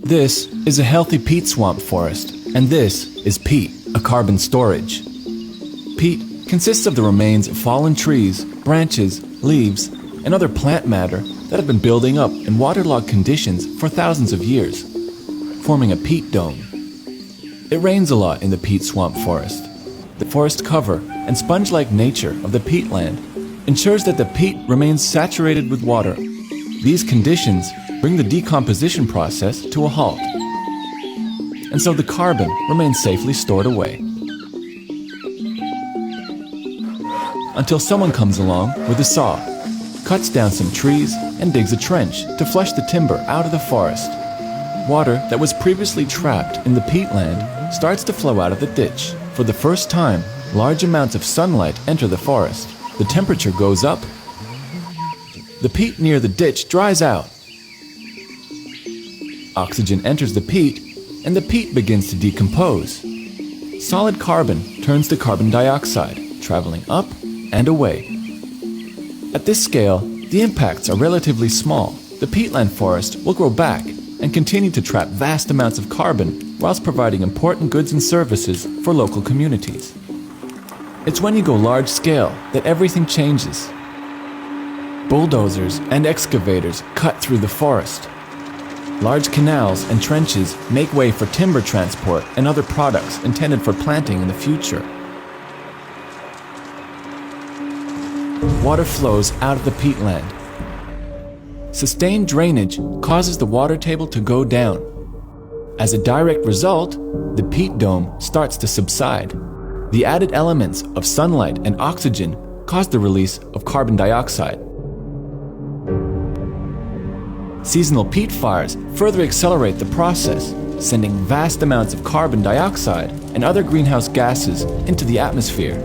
This is a healthy peat swamp forest, and this is peat, a carbon storage. Peat consists of the remains of fallen trees, branches, leaves, and other plant matter that have been building up in waterlogged conditions for thousands of years, forming a peat dome. It rains a lot in the peat swamp forest. The forest cover and sponge-like nature of the peatland ensures that the peat remains saturated with water. These conditions bring the decomposition process to a halt, and so the carbon remains safely stored away. Until someone comes along with a saw, cuts down some trees, and digs a trench to flush the timber out of the forest. Water that was previously trapped in the peatland starts to flow out of the ditch. For the first time, large amounts of sunlight enter the forest. The temperature goes up. The peat near the ditch dries out. Oxygen enters the peat, and the peat begins to decompose. Solid carbon turns to carbon dioxide, traveling up and away. At this scale, the impacts are relatively small. The peatland forest will grow back and continue to trap vast amounts of carbon whilst providing important goods and services for local communities. It's when you go large scale that everything changes. Bulldozers and excavators cut through the forest. Large canals and trenches make way for timber transport and other products intended for planting in the future. Water flows out of the peatland. Sustained drainage causes the water table to go down. As a direct result, the peat dome starts to subside. The added elements of sunlight and oxygen cause the release of carbon dioxide. Seasonal peat fires further accelerate the process, sending vast amounts of carbon dioxide and other greenhouse gases into the atmosphere.